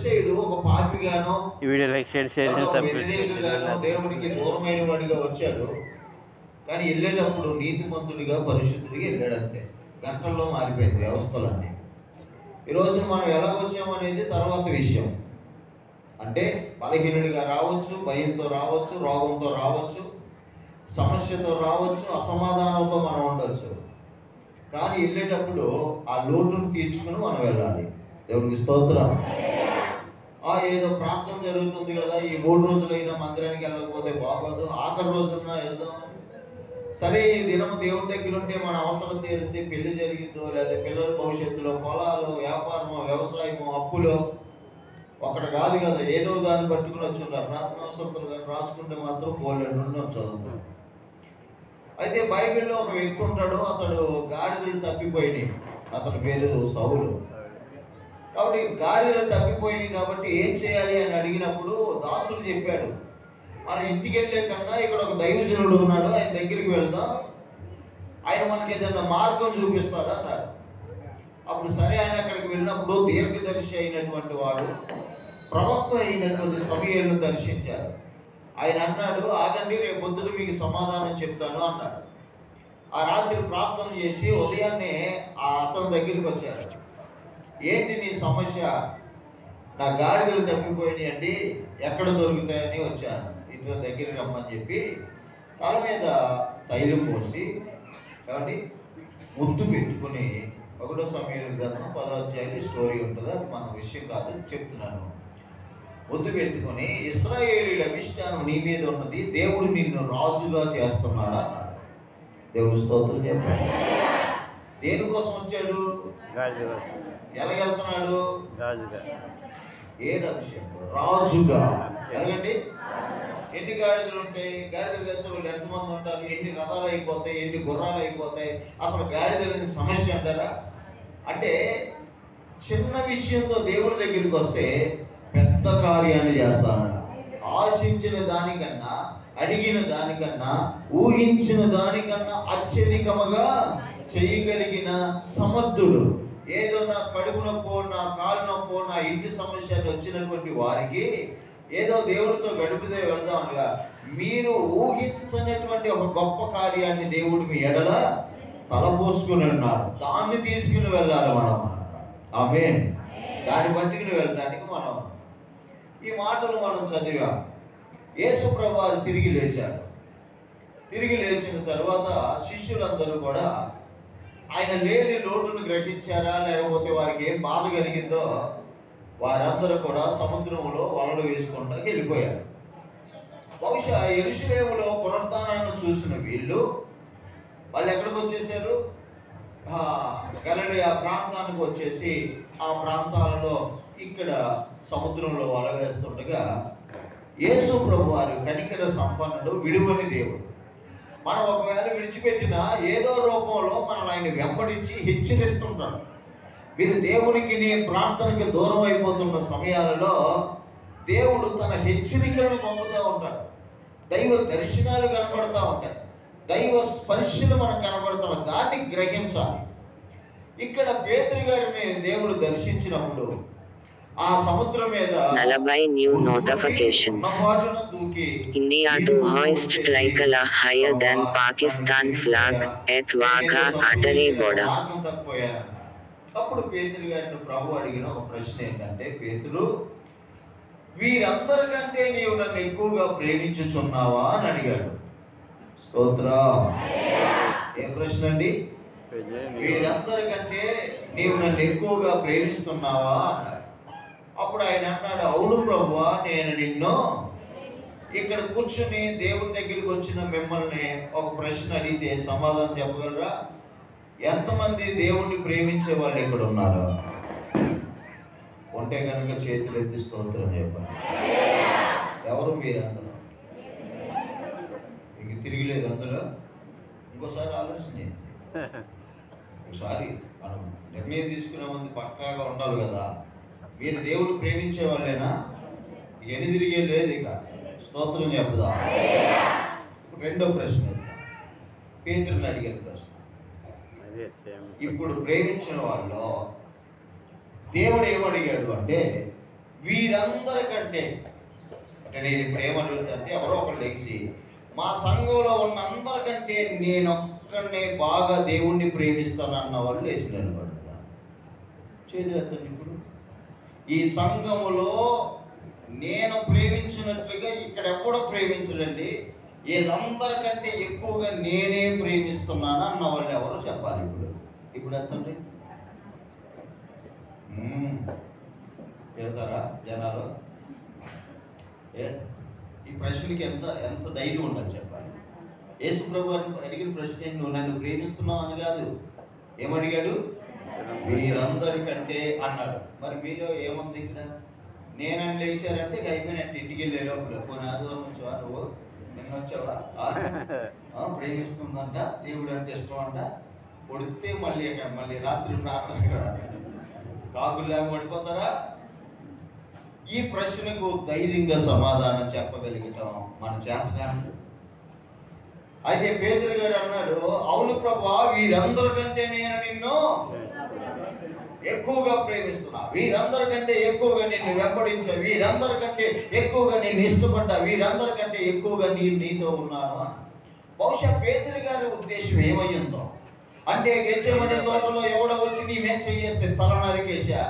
పరిసయ్యుడు ఒక పాపిగానో ఈ video like share చేయండి, సబ్స్క్రైబ్ వ్యతిరేకగానో చేయండి. దేవునికి దూరమైన వాడిగా వచ్చాడు. కానీ వెళ్ళేటప్పుడు నీతిమంతుడిగా పరిశుద్ధుడిగా వెళ్ళాడంతే. గంటల్లో మారిపోయింది వ్యవస్థలన్నీ. ఈరోజు మనం ఎలాగొచ్చామనేది తర్వాత విషయం. అంటే బలహీనుడిగా రావచ్చు, భయంతో రావచ్చు, రోగంతో రావచ్చు, సమస్యతో రావచ్చు, అసమాధానంతో మనం ఉండొచ్చు. కానీ వెళ్ళేటప్పుడు ఆ లోటును తీర్చుకుని మనం వెళ్ళాలి. దేవునికి స్తోత్రం. ఏదో ప్రార్థన జరుగుతుంది కదా, ఈ 3 రోజులైనా మందిరానికి వెళ్ళకపోతే బాగోదు, ఆఖరి రోజున వెళ్దాం. సరే, ఈ దినము దేవుడి దగ్గర ఉంటే మన అవసరం తీరితే, పెళ్లి జరిగిద్దో, లేదా పిల్లల భవిష్యత్తులో, పొలాలు, వ్యాపారమో, వ్యవసాయమో, అప్పులో, ఒకటి కాదు కదా, ఏదో దాన్ని పట్టుకుని వచ్చుంటారు. ప్రార్థన అవసరతలు కానీ రాసుకుంటే మాత్రం బోల్డెడ్ నుండి చదువుతాం. అయితే బైబిల్లో ఒక వ్యక్తి ఉంటాడు, అతడు గాడిదలు తప్పిపోయినాయి. అతని పేరు సౌలు. కాబట్టి గాడిదలు తప్పిపోయినాయి కాబట్టి ఏం చేయాలి అని అడిగినప్పుడు దాసుడు చెప్పాడు, మన ఇంటికి వెళ్ళే కన్నా ఇక్కడ ఒక దైవజనుడు ఉన్నాడు, ఆయన దగ్గరికి వెళ్దాం, ఆయన మనకి ఏదైనా మార్గం చూపిస్తాడు అన్నాడు. అప్పుడు సరే, ఆయన అక్కడికి వెళ్ళినప్పుడు దీర్ఘదర్శి అయినటువంటి వాడు, ప్రవక్త అయినటువంటి సమూయేలును దర్శించారు. ఆయన అన్నాడు, ఆగండి, రేపు పొద్దున మీకు సమాధానం చెప్తాను అన్నాడు. ఆ రాత్రి ప్రార్థన చేసి ఉదయాన్నే అతని దగ్గరికి వచ్చాడు. ఏంటి నీ సమస్య? నా గాడిదలు తప్పిపోయినాయి అండి, ఎక్కడ దొరుకుతాయని వచ్చాను, ఇట్లా దగ్గరికి రమ్మని చెప్పి తల మీద తైలం పోసి కాబట్టి ముద్దు పెట్టుకుని, 1 సమూయేలు గ్రంథం 10వ అధ్యాయం స్టోరీ ఉంటుంది, అది మన విషయం కాదు, చెప్తున్నాను. ముద్దు పెట్టుకుని, ఇశ్రాయేలీయుల అభిష్టానం నీ మీద ఉన్నది, దేవుడు నిన్ను రాజుగా చేస్తున్నాడు అన్నాడు. దేవుడు స్తోత్రం చెప్పాడు. దేనికోసం వచ్చాడు? ఎలాగెళ్తున్నాడు? ఏ అభిషేకం? రాజుగా. ఎలాగండి? ఎన్ని గాడిదలు ఉంటాయి? గాడిదలు వేసే వాళ్ళు ఎంతమంది ఉంటారు? ఎన్ని రథాలు అయిపోతాయి, ఎన్ని గుర్రాలు అయిపోతాయి? అసలు గాడిదలని సమస్య అంటారా? అంటే చిన్న విషయంతో దేవుడి దగ్గరికి వస్తే పెద్ద కార్యాన్ని చేస్తాడు. ఆశించిన దానికన్నా, అడిగిన దానికన్నా, ఊహించిన దానికన్నా అత్యధికముగా చేయగలిగిన సమర్థుడు. ఏదో నా కడుపు నొప్పో, నా కాలు నొప్పో, నా ఇంటి సమస్య వచ్చినటువంటి వారికి ఏదో దేవుడితో గడిపితే వెళ్దామనగా, మీరు ఊహించనటువంటి ఒక గొప్ప కార్యాన్ని దేవుడు మీ ఎడల తలపోసుకుని ఉన్నాడు. దాన్ని తీసుకుని వెళ్ళాలి మనం. ఆమేన్. దాన్ని పట్టుకుని వెళ్ళడానికి మనం ఈ మాటలు మనం చదివాం. యేసు ప్రభువారు తిరిగి లేచాడు. తిరిగి లేచిన తర్వాత శిష్యులందరూ కూడా ఆయన లేని లోటును గ్రహించారా, లేకపోతే వారికి ఏం బాధ కలిగిందో వారందరూ కూడా సముద్రంలో వలలు వేసుకుంటూ వెళ్ళిపోయారు. బహుశా యెరూషలేములో పునరుత్థానాన్ని చూసిన వాళ్ళు ఎక్కడికి వచ్చేసారు? గలిలయ ప్రాంతానికి వచ్చేసి ఆ ప్రాంతాలలో ఇక్కడ సముద్రంలో వల వేస్తుండగా యేసు ప్రభువారు కనికర సంపన్నుడు, విడువని దేవుడు. మనం ఒకవేళ విడిచిపెట్టినా ఏదో రూపంలో మనల్ని ఆయన వెంబడించి హెచ్చరిస్తుంటాడు. వీరు దేవునికి నీ ప్రార్థనకి దూరం అయిపోతున్న సమయాలలో దేవుడు తన హెచ్చరికలను పంపుతూ ఉంటాడు. దైవ దర్శనాలు కనబడుతూ ఉంటాయి, దైవ స్పర్శలు మనకు కనబడుతున్న దాన్ని గ్రహించాలి. ఇక్కడ పేతురు గారిని దేవుడు దర్శించినప్పుడు ఆ సముద్రం మీద 40 new notifications. India to hoist Tricolour higher than Pakistan flag at Wagha Atare border. అప్పుడు పేతురు గారిని ప్రభు అడిగిన ఒక ప్రశ్న ఏంటంటే, పేతురు, వీరందరికంటే నీవు నన్ను ఎక్కువగా ప్రేమించుచున్నావా అని అడిగాడు. స్తోత్రం. ఏం ప్రశ్న అండి? వీరందరికంటే నీవు నన్ను ఎక్కువగా ప్రేమిస్తున్నావా అన్నాడు. అప్పుడు ఆయన అన్నాడు, అవును ప్రభువా, నేను నిన్ను. ఇక్కడ కూర్చుని దేవుడి దగ్గరికి వచ్చిన మిమ్మల్ని ఒక ప్రశ్న అడిగితే సమాధానం చెప్పగలరా? ఎంతమంది దేవుణ్ణి ప్రేమించే వాళ్ళు ఇక్కడ ఉన్నారు? ఉంటే కనుక చేతులు ఎత్తి స్తోత్రం చెప్పండి. ఎవరు మీరందరూ? ఇంక తిరిగిలేదు అందులో. ఇంకోసారి ఆలోచన చేయండి. ఒకసారి మనం నిర్ణయం తీసుకునే ముందు పక్కాగా ఉండాలి కదా. మీరు దేవుడు ప్రేమించే వాళ్ళేనా? ఎన్ని తిరిగే లేదు. ఇక స్తోత్రం చెప్పుదా. రెండో ప్రశ్న, పేతురుని అడిగిన ప్రశ్న. ఇప్పుడు ప్రేమించిన వాళ్ళు దేవుడు ఏమడిగాడు అంటే, వీరందరికంటే అంటే నేను ఇప్పుడు ఏమడుగుతానంటే ఎవరో ఒకరు లేచి మా సంఘంలో ఉన్న అందరికంటే నేను ఒక్కడినే బాగా దేవుణ్ణి ప్రేమిస్తానన్న వాళ్ళు లేచి నిలబడతాను. చేతులెత్తండి. ఇప్పుడు ఈ సంఘములో నేను ప్రేమించినట్లుగా ఇక్కడ ఎవడో ప్రేమించడండి, వీళ్ళందరికంటే ఎక్కువగా నేనే ప్రేమిస్తున్నాను అన్న వాళ్ళు ఎవరో చెప్పాలి. ఇప్పుడు ఎత్తండి. తిడతారా జనాలు? ఈ ప్రశ్నకి ఎంత ఎంత ధైర్యం ఉండాలి చెప్పాలి. యేసు ప్రభు అడిగిన ప్రశ్న నువ్వు నన్ను ప్రేమిస్తున్నావు అని కాదు, ఏమడిగాడు? వీరందరికంటే అన్నాడు. మరి మీలో ఏముంది ఇక్కడ? నేనని లేచారంటే ఇక అయిపోయినట్టు. ఇంటికి వెళ్ళే లోపల కొన్ని ఆదివారం వచ్చావా, నువ్వు నిన్న వచ్చావా? ప్రేమిస్తుందంట, దేవుడు అంటే ఇష్టం అంట, కొడితే మళ్ళీ రాత్రి ప్రార్థన కూడా కాకుల్లా పడిపోతారా? ఈ ప్రశ్నకు ధైర్యంగా సమాధానం చెప్పగలిగటం మన చేతకాదు. అయితే పేతురు గారు అన్నాడు, అవును ప్రభువా, వీరందరికంటే నేను నిన్ను ఎక్కువగా ప్రేమిస్తున్నా, వీరందరికంటే ఎక్కువగా నిన్ను వెంబడించా, వీరందరికంటే ఎక్కువగా నిన్ను ఇష్టపడ్డా, వీరందరికంటే ఎక్కువగా నీతో ఉన్నాను అన్న. బహుశా పేతురు గారి ఉద్దేశం ఏమై ఉందో అంటే, గెత్సేమనే తోటలో ఎవడో వచ్చి నీ మీద చేయేస్తే తల నరికేశా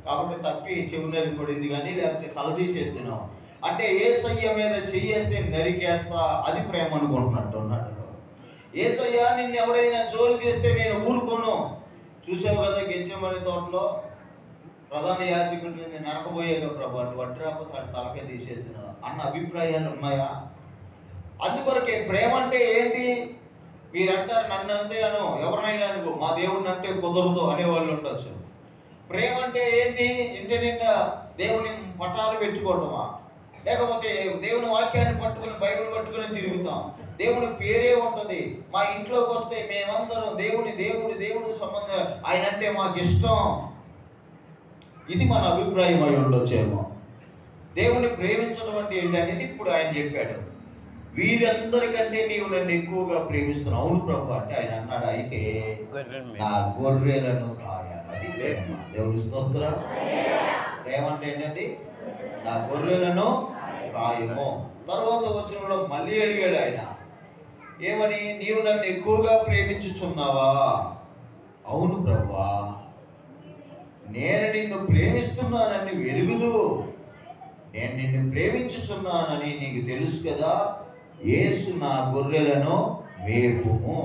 కాబట్టి తప్పి చెవు నరిపడింది కానీ లేకపోతే తల తీసేద్దున్నావు అంటే యేసయ్య మీద చెయ్యేస్తే నరికేస్తా, అది ప్రేమ అనుకుంటున్నట్టు ఉన్నాడు. యేసయ్య నిన్ను ఎవడైనా జోలు తీస్తే నేను ఊరుకోను. చూసావు కదా గెత్సేమనే తోటలో ప్రధాన యాజకుడిని నేను నరకబోయేగా ప్రభు, అటు వడ్డు రాకపోతే అటు తలకే తీసేద్దును అన్న అభిప్రాయాలు ఉన్నాయా? అందుకొరకే ప్రేమ అంటే ఏంటి? మీరంటారు నన్ను అంటే అను, ఎవరినైనా అనుకో, మా దేవుడిని అంటే కుదరదు అనేవాళ్ళు ఉండొచ్చు. ప్రేమ అంటే ఏంటి? ఇంటి నిండా దేవుని పటాలు పెట్టుకోవటమా, లేకపోతే దేవుని వాక్యాన్ని పట్టుకుని బైబిల్ పట్టుకుని తిరుగుతాం, దేవుని పేరే ఉంటుంది. మా ఇంట్లోకి వస్తే మేమందరం దేవుడు సంబంధం, ఆయన అంటే మాకు ఇష్టం. ఇది మన అభిప్రాయం అయి ఉండొచ్చేమో. దేవుని ప్రేమించడం అంటే ఏంటనేది ఇప్పుడు ఆయన చెప్పాడు. వీరందరికంటే నీవు నన్ను ఎక్కువగా ప్రేమిస్తున్నావు. అవును ప్రభు అంటే ఆయన అన్నాడు, అయితే నా గొర్రెలను కాయాలి. అది ప్రేమ. దేవుడి స్తోత్రం. ప్రేమ అంటే ఏంటండి? నా గొర్రెలను కాయము. తర్వాత వచనంలో మళ్ళీ అడిగాడు ఆయన, ఏమని? నీవు నన్ను ఎక్కువగా ప్రేమించుచున్నావా? అవును ప్రభువా, నేను నిన్ను ప్రేమిస్తున్నానని వెలుగుదు, నేను నిన్ను ప్రేమించుచున్నానని నీకు తెలుసు కదా. యేసు నా గొర్రెలను మేపుము.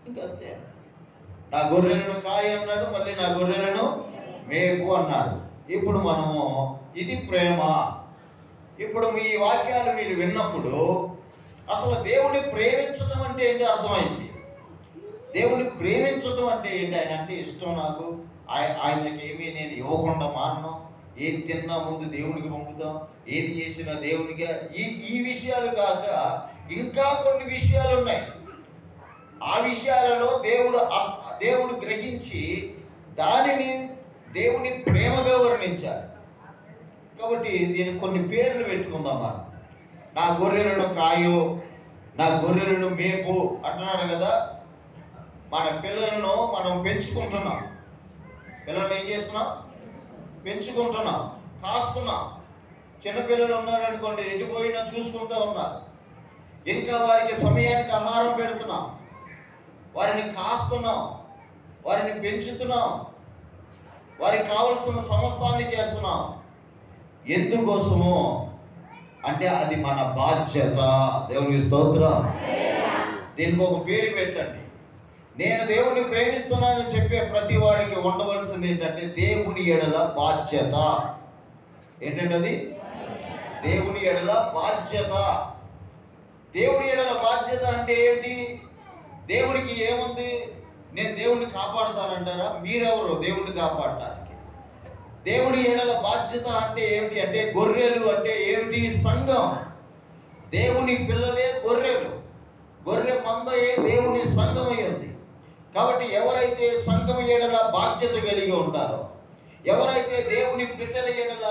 ఇంకంతే. నా గొర్రెలను కాయ అన్నాడు, మళ్ళీ నా గొర్రెలను మేపు అన్నాడు. ఇప్పుడు మనము ఇది ప్రేమ. ఇప్పుడు మీ వాక్యాలు మీరు విన్నప్పుడు అసలు దేవుని ప్రేమించడం అంటే ఏంటి అర్థమైంది. దేవుని ప్రేమించడం అంటే ఏంటి? ఆయన అంటే ఇష్టం నాకు, ఆయనకి ఏమీ నేను ఇవ్వకుండా మానను, ఏది తిన్నా ముందు దేవునికి పంపుతాం, ఏది చేసినా దేవునిగా. ఈ విషయాలు కాక ఇంకా కొన్ని విషయాలు ఉన్నాయి. ఆ విషయాలలో దేవుడు గ్రహించి దానిని దేవుని ప్రేమగా వర్ణించారు. కాబట్టి దీనికి కొన్ని పేర్లు పెట్టుకుందాం మనం. నా గొర్రెలను కాయో, నా గొర్రెలను మేపు అంటున్నాడు కదా. మన పిల్లలను మనం పెంచుకుంటున్నాం. పిల్లల్ని ఏం చేస్తున్నాం? పెంచుకుంటున్నాం, కాస్తున్నాం. చిన్నపిల్లలు ఉన్నారనుకోండి, ఎటుపోయినా చూసుకుంటూ ఉన్నారు. ఇంకా వారికి సమయానికి ఆహారం పెడుతున్నాం, వారిని కాస్తున్నాం, వారిని పెంచుతున్నాం, వారికి కావలసిన సమస్తాన్ని చేస్తున్నాం. ఎందుకోసము అంటే అది మన బాధ్యత. దేవునికి స్తోత్రం. దీనికి ఒక పేరు పెట్టండి. నేను దేవుణ్ణి ప్రేమిస్తున్నానని చెప్పే ప్రతి వాడికి ఉండవలసింది ఏంటంటే దేవుని ఎడల బాధ్యత. ఏంటంటే అది దేవుని ఎడల బాధ్యత. దేవుని ఎడల బాధ్యత అంటే ఏంటి? దేవునికి ఏముంది? నేను దేవుణ్ణి కాపాడుతానంటారా? మీరెవరు దేవుణ్ణి కాపాడటానికి? దేవుడి ఎడల బాధ్యత అంటే ఏమిటి అంటే, గొర్రెలు అంటే ఏమిటి? సంఘం. దేవుని పిల్లలే గొర్రెలు. గొర్రె మందయే దేవుని సంఘమై ఉంది. కాబట్టి ఎవరైతే సంఘం ఎడల బాధ్యత కలిగి ఉంటారో, ఎవరైతే దేవుని బిడ్డల ఎడల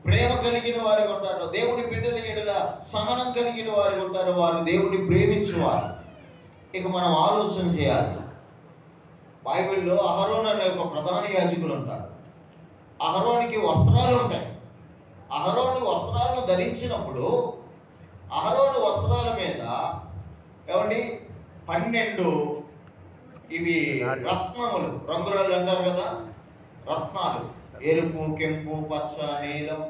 ప్రేమ కలిగిన వారు ఉంటారో, దేవుని బిడ్డల ఎడల సహనం కలిగిన వారు ఉంటారో, వారు దేవుని ప్రేమించువారు. ఇక మనం ఆలోచన చేయాలి. బైబిల్లో అహరోను అనే ఒక ప్రధాన యాజకుడు ఉంటాడు. అహరోనికి వస్త్రాలు ఉంటాయి. అహరోను వస్త్రాలను ధరించినప్పుడు అహరోను వస్త్రాల మీద ఏమండి 12 ఇవి రత్నములు, రంగురాళ్ళు అంటారు కదా, రత్నాలు, ఎరుపు, కెంపు, పచ్చ, నీలం,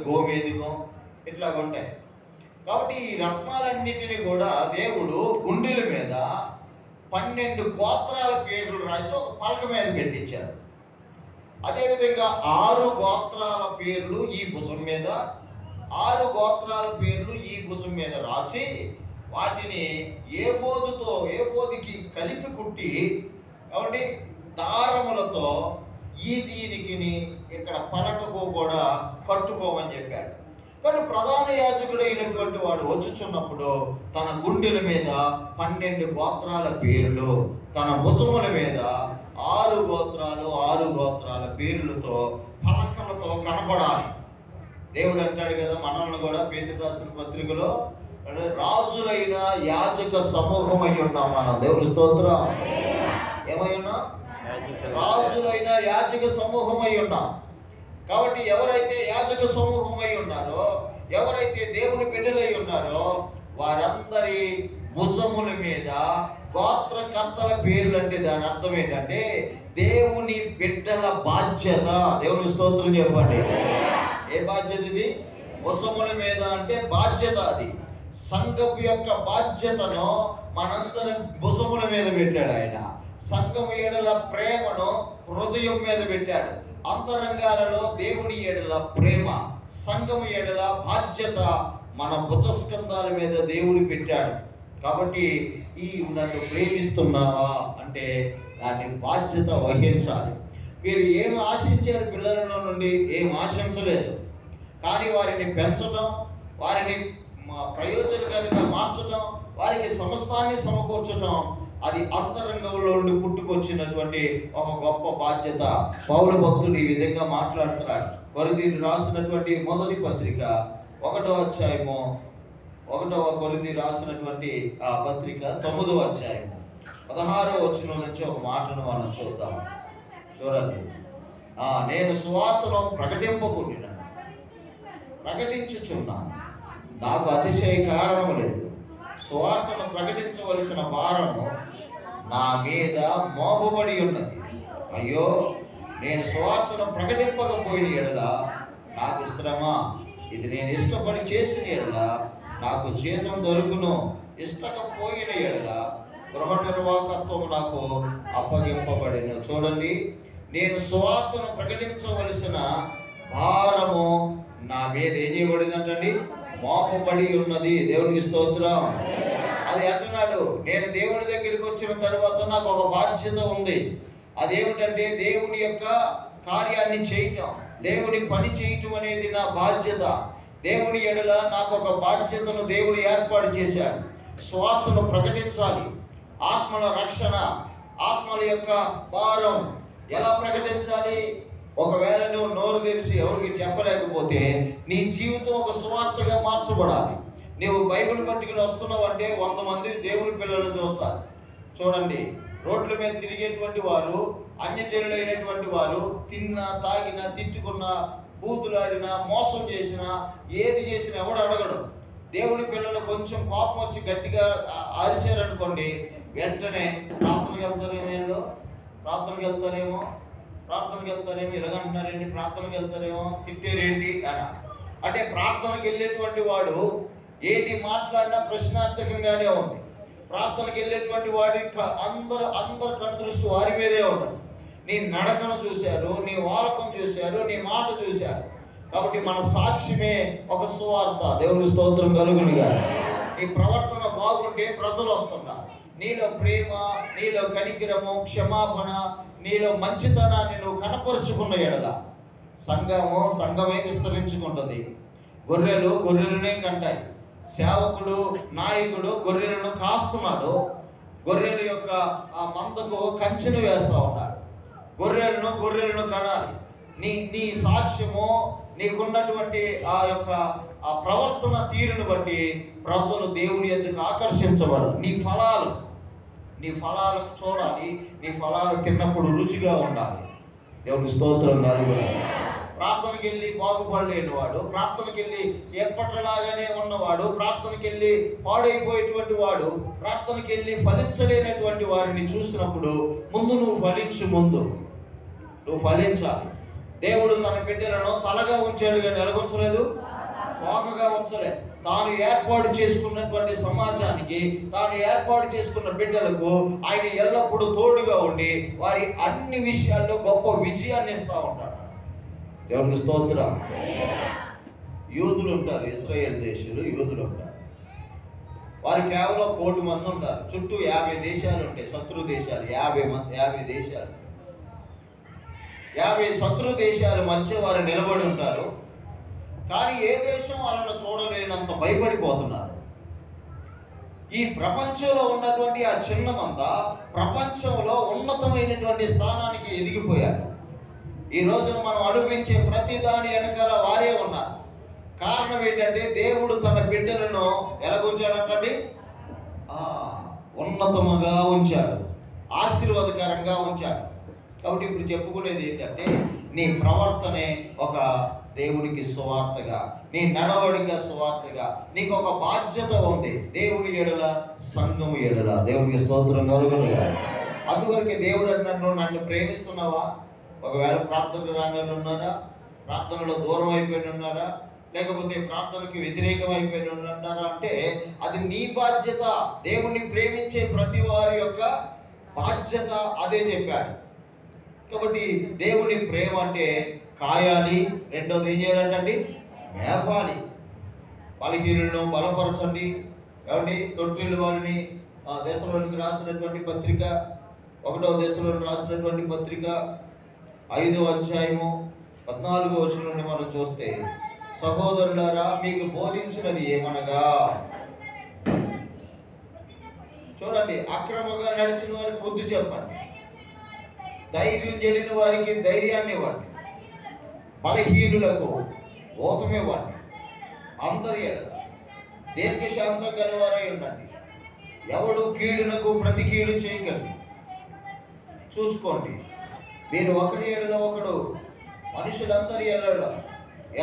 గోమేదికం ఇట్లా ఉంటాయి. కాబట్టి ఈ రత్నాలన్నిటినీ కూడా దేవుడు గుండెల మీద 12 గోత్రాల పేర్లు రాసి ఒక పలక మీద పెట్టించారు. అదేవిధంగా 6 గోత్రాల పేర్లు ఈ భుజం మీద, 6 గోత్రాల పేర్లు ఈ భుజం మీద రాసి వాటిని ఏబోదికి కలిపి కుట్టి కాబట్టి దారములతో దీనికి ఇక్కడ పలకకు కూడా కట్టుకోమని చెప్పారు. కానీ ప్రధాన యాజకుడు అయినటువంటి వాడు వచ్చుచున్నప్పుడు తన గుండెల మీద 12 గోత్రాల పేర్లు, తన భుజముల మీద 6 గోత్రాల పేర్లతో పలకలతో కనపడాలి. దేవుడు అంటాడు కదా మనల్ని కూడా పేతురు రాసిన పత్రికలో, రాజులైన యాజక సమూహం అయి ఉన్నాం మనం. దేవుని స్తోత్రం. ఏమై ఉన్నాం? రాజులైన యాజక సమూహం అయి ఉన్నాం. కాబట్టి ఎవరైతే యాజక సమూహం అయి ఉన్నారో, ఎవరైతే దేవుని బిడ్డలై ఉన్నారో వారందరి భుజముల మీద గోత్రకర్తల పేర్లు. అంటే దాని అర్థం ఏంటంటే దేవుని బిడ్డల బాధ్యత. దేవుని స్తోత్రం చెప్పండి. ఏ బాధ్యత ఇది? భుజముల మీద అంటే బాధ్యత. అది సంఘపు యొక్క బాధ్యతను మనందరం భుజముల మీద పెట్టాడు ఆయన. సంఘము ఎడల ప్రేమను హృదయం మీద పెట్టాడు. అంతరంగాలలో దేవుని ఎడల ప్రేమ, సంఘము ఎడల బాధ్యత మన భుజస్కంధాల మీద దేవుడు పెట్టాడు. కాబట్టి నన్ను ప్రేమిస్తున్నావా అంటే దాన్ని బాధ్యత వహించాలి. మీరు ఏమి ఆశించారు? పిల్లల నుండి ఏం ఆశించలేదు. కానీ వారిని పెంచడం, వారిని ప్రయోజనకరంగా మార్చడం, వారికి సమస్తాన్ని సమకూర్చడం, అది అంతరంగంలో నుండి పుట్టుకొచ్చినటువంటి ఒక గొప్ప బాధ్యత. పౌలు భక్తుడు ఈ విధంగా మాట్లాడుతున్నాడు. కొరింథీయులకు రాసినటువంటి మొదటి పత్రిక 1వ అధ్యాయము, 1వ కొరింథీ రాసినటువంటి ఆ పత్రిక 9వ అధ్యాయము 16వ వచనం నుంచి ఒక మాటను మనం చూద్దాం. చూడండి. నేను సువార్తను ప్రకటించుచున్నాను, నాకు అతిశయ కారణం లేదు. సువార్తను ప్రకటించవలసిన భారము నా మీద మోపబడి ఉన్నది. అయ్యో, నేను సువార్తను ప్రకటింపకపోయిన ఎడల నాకు శ్రమ. ఇది నేను ఇష్టపడి చేసిన ఎడల నాకు జీతం దొరుకును. ఇష్టకపోయిన ఎడల గృహ నిర్వాహకత్వము నాకు అప్పగింపబడిను. చూడండి, నేను సువార్తను ప్రకటించవలసిన భారము నా మీద ఏం చేయబడిందంటండి? మోపబడి ఉన్నది. దేవునికి స్తోత్రం. అది అంటున్నాడు, నేను దేవుని దగ్గరికి వచ్చిన తర్వాత నాకు ఒక బాధ్యత ఉంది. అదేమిటంటే దేవుని యొక్క కార్యాన్ని చేయటం, దేవుని పని చేయటం అనేది నా బాధ్యత. దేవుని ఎడల నాకు ఒక బాధ్యతను దేవుడు ఏర్పాటు చేశాడు. స్వార్థను ప్రకటించాలి. ఆత్మల రక్షణ, ఆత్మల యొక్క భారం ఎలా ప్రకటించాలి? ఒకవేళ నువ్వు నోరు తెరిచి ఎవరికి చెప్పలేకపోతే నీ జీవితం ఒక సువార్తగా మార్చబడాలి. నువ్వు బైబిల్ పట్టుకుని వస్తున్నావు అంటే 100 మంది దేవుని పిల్లలను చూస్తారు. చూడండి, రోడ్ల మీద తిరిగేటువంటి వారు, అన్యజనులైనటువంటి వారు తిన్నా, తాగినా, తిట్టుకున్నా, బూతులాడినా, మోసం చేసినా, ఏది చేసినా ఎవడు అడగడు. దేవుని పిల్లలు కొంచెం కోపం వచ్చి గట్టిగా అరిచారనుకోండి, వెంటనే ప్రార్థనకి వెళ్తారేమో ఇలాగంటున్నారేంటి, ప్రార్థనకి వెళ్తారేమో, తిట్టేరేంటి అన. అంటే ప్రార్థనకి వెళ్ళేటువంటి వాడు ఏది మాట్లాడినా ప్రశ్నార్థకంగానే ఉంది. ప్రార్థనకి వెళ్ళేటువంటి వాడి అందరు కనుదృష్టి వారి మీదే ఉండదు. నీ నడకను చూశారు, నీ వాలకం చూశారు, నీ మాట చూశారు. కాబట్టి మన సాక్ష్యమే ఒక సువార్త. దేవుని స్తోత్రం కలుగునుగా. నీ ప్రవర్తన బాగుంటే ప్రజలు వస్తున్నారు. నీలో ప్రేమ, నీలో కనికరము, క్షమాపణ, నీలో మంచితనాన్ని నువ్వు కనపరుచుకున్న ఎడల సంఘమే విస్తరించుకుంటుంది. గొర్రెలనే కంటాయి. సేవకుడు, నాయకుడు గొర్రెలను కాస్తున్నాడు. గొర్రెల యొక్క ఆ మందకు కంచెను వేస్తూ ఉన్నాడు. గొర్రెలను కనాలి. నీ సాక్ష్యము, నీకున్నటువంటి ఆ యొక్క ఆ ప్రవర్తన తీరును బట్టి ప్రజలు దేవుని ఎందుకు ఆకర్షించబడదు. నీ ఫలాలు చూడాలి. నీ ఫలాలు తిన్నప్పుడు రుచిగా ఉండాలి. దేవునికి స్తోత్రం కలుగును. ప్రార్థనకి వెళ్ళి బాగుపడలేని వాడు, ప్రార్థనకి వెళ్ళి ఎప్పటిలాగానే ఉన్నవాడు, ప్రార్థనకి వెళ్ళి పాడైపోయేటువంటి వాడు, ప్రార్థనకి వెళ్ళి ఫలించలేనటువంటి వారిని చూసినప్పుడు ముందు నువ్వు ఫలించు, ముందు నువ్వు ఫలించాలి. దేవుడు తన బిడ్డలను తలగా ఉంచాడు కానీ ఎలాగుంచలేదు, తోకగా ఉంచలేదు. తాను ఏర్పాటు చేసుకున్నటువంటి సమాజానికి, తాను ఏర్పాటు చేసుకున్న బిడ్డలకు ఆయన ఎల్లప్పుడూ తోడుగా ఉండి వారి అన్ని విషయాల్లో గొప్ప విజయాన్ని ఇస్తూ ఉంటాడు. దేవునికి స్తోత్రం. యూదులు ఉంటారు, ఇశ్రాయేల్ దేశంలో యూదులు ఉంటారు. వారు కేవలం 1,000,000 మంది ఉంటారు. చుట్టూ 50 దేశాలు ఉంటాయి, శత్రు దేశాలు. 50 దేశాలు, 50 శత్రు దేశాల మధ్య వారు నిలబడి ఉంటారు. కానీ ఏ దేశం వాళ్ళను చూడలేనంత భయపడిపోతున్నారు. ఈ ప్రపంచంలో ఉన్నటువంటి ఆ చిన్న మంద ప్రపంచంలో ఉన్నతమైనటువంటి స్థానానికి ఎదిగిపోయారు. ఈ రోజున మనం అనిపించే ప్రతి దాని వెనకాల వారే ఉన్నారు. కారణం ఏంటంటే దేవుడు తన బిడ్డలను ఎలాగుంచాడంటండి, ఉన్నతముగా ఉంచాడు, ఆశీర్వాదకరంగా ఉంచాడు. కాబట్టి ఇప్పుడు చెప్పుకునేది ఏంటంటే, నీ ప్రవర్తనే ఒక దేవునికి సువార్తగా, నీ నడవడిక సువార్తగా, నీకు ఒక బాధ్యత ఉంది దేవుని ఎడల, సంఘము ఎడల. దేవునికి స్తోత్రం కలుగునుగా. అందువరకు దేవుడు అంటున్నాడు, నన్ను ప్రేమిస్తున్నావా? ఒకవేళ ప్రార్థనకు రాని ఉన్నారా, ప్రార్థనలో దూరం అయిపోయిన ఉన్నారా, లేకపోతే ప్రార్థనకి వ్యతిరేకం అయిపోయిన ఉన్నారా అంటే అది నీ బాధ్యత. దేవుణ్ణి ప్రేమించే ప్రతి వారి యొక్క బాధ్యత అదే చెప్పాడు. కాబట్టి దేవుని ప్రేమ అంటే కాయాలి, రెండోది ఏం చేయాలంటండి, మేపాలి. బలహీనులను బలపరచండి. ఏమండి, తొట్టిల్లు వారిని దేశంలోనికి రాసినటువంటి పత్రిక, 1వ దేశంలోనికి రాసినటువంటి పత్రిక 5వ అధ్యాయము 14వ వచనం నుండి మనం చూస్తే, సహోదరులారా మీకు బోధించినది ఏమనగా, చూడండి, అక్రమంగా నడిచిన వారికి బుద్ధి చెప్పండి, ధైర్యం చెడిన వారికి ధైర్యాన్ని ఇవ్వండి, బలహీనులకు ఓతమివ్వండి, అందరి ఎడల దీర్ఘశాంతం గలవారై ఉండండి, ఎవడు కీడునకు ప్రతి కీడు చేయకండి. చూసుకోండి, మీరు ఒకరి ఎడల ఒకడు మనుషులందరి ఎడల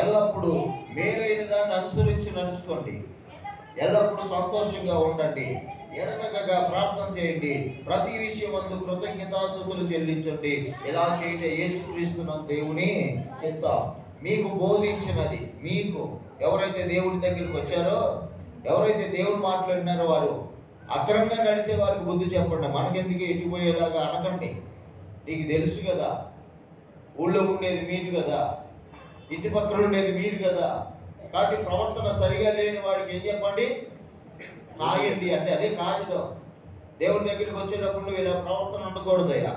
ఎల్లప్పుడూ మేలైన దాన్ని అనుసరించి నడుచుకోండి, ఎల్లప్పుడూ సంతోషంగా ఉండండి, ఎడతెగక ప్రార్థన చేయండి, ప్రతి విషయమందు కృతజ్ఞతాస్తుతులు చెల్లించండి. ఇలా చేయటే యేసుక్రీస్తునందు దేవుని చిత్తం. మీకు బోధించినది, మీకు ఎవరైతే దేవుడి దగ్గరికి వచ్చారో, ఎవరైతే దేవుడు మాట్లాడినారో వారు అక్రమంగా నడిచే వారికి బుద్ధి చెప్పండి. మనకెందుకు ఎట్టిపోయేలాగా అనకండి. నీకు తెలుసు కదా, ఊళ్ళో ఉండేది మీరు కదా, ఇంటి పక్కన ఉండేది మీరు కదా. కాబట్టి ప్రవర్తన సరిగా లేని వాడికి ఏం చెప్పండి, కాయండి అంటే అదే కాయడం. దేవుడి దగ్గరికి వచ్చేటప్పుడు నువ్వు ఇలా ప్రవర్తన ఉండకూడదయ్యా.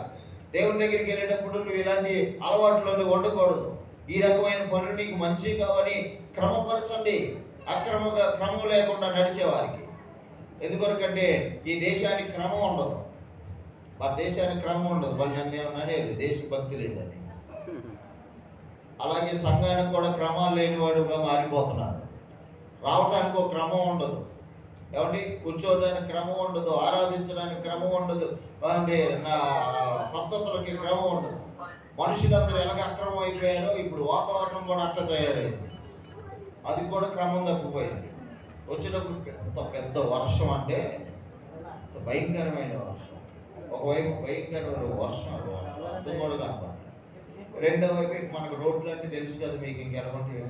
దేవుడి దగ్గరికి వెళ్ళేటప్పుడు నువ్వు ఇలాంటి అలవాట్లు ఉండకూడదు. ఈ రకమైన పనులు నీకు మంచి కావని క్రమపరచండి. క్రమం లేకుండా నడిచేవారికి. ఎందుకొరకంటే ఈ దేశానికి క్రమం ఉండదు, మన దేశానికి క్రమం ఉండదు. వాళ్ళు నన్ను ఏమన్నానే దేశభక్తి లేదని. అలాగే సంఘానికి కూడా క్రమాలు లేనివాడుగా మారిపోతున్నారు. రావటానికి ఒక క్రమం ఉండదు, ఏమండి, కూర్చోవడానికి క్రమం ఉండదు, ఆరాధించడానికి క్రమం ఉండదు, అంటే నా పద్ధతులకి క్రమం ఉండదు. మనుషులందరూ ఎలాగ అక్రమం అయిపోయారో ఇప్పుడు వాతావరణం కూడా అట్లా తయారైంది. అది కూడా క్రమం తప్పిపోయింది. వచ్చేటప్పుడు పెద్ద వర్షం అంటే భయంకరమైన వర్షం. ఒకవైపు భయంకరమైన వర్షం, అర్థం కూడా కనపడలేదు. రెండో వైపు మనకు రోడ్లు అంటే తెలుసు కదా మీకు, ఇంకెలాగుంటాయి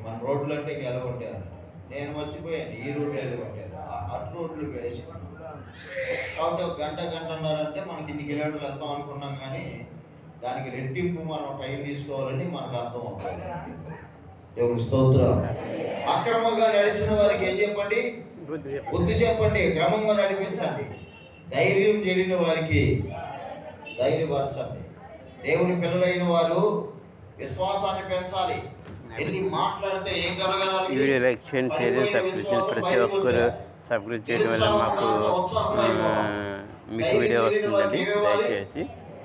మన రోడ్లు అంటే ఇంకెలాగుంటాయి అంట. నేను మర్చిపోయాను ఈ రోడ్లు ఎలాగుంటాయి, అటు రోడ్లు వేసి. కాబట్టి ఒక గంటన్నరంటే మనకి ఇన్ని కిలోమీటర్లు వెళ్తాం అనుకున్నాం, కానీ దానికి రెట్టింపు మనం టైం తీసుకోవాలని మనకు అర్థం అవుతుంది. దేవుని స్తోత్రం. అక్రమంగా నడిచిన వారికి ఏం చెప్పండి, బుద్ధి చెప్పండి, క్రమంగా నడిపించండి. ధైర్యం చెడిన వారికి ధైర్యపరచండి. దేవుని పిల్లలైన వారు విశ్వాసాన్ని పెంచాలి. వెళ్ళి మాట్లాడితే ఏం కలగాలి, ప్రతి ఒక్కరు సబ్స్క్రైబ్ చేయడం వల్ల మాకు మీకు వీడియో వస్తుందండి. దయచేసి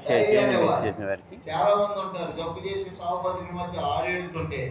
షేర్ చేయండి చేసిన వారికి. చాలా మంది ఉంటారు జబ్బు చేసి సాగు బతికి మధ్య ఆడేడుతుంటే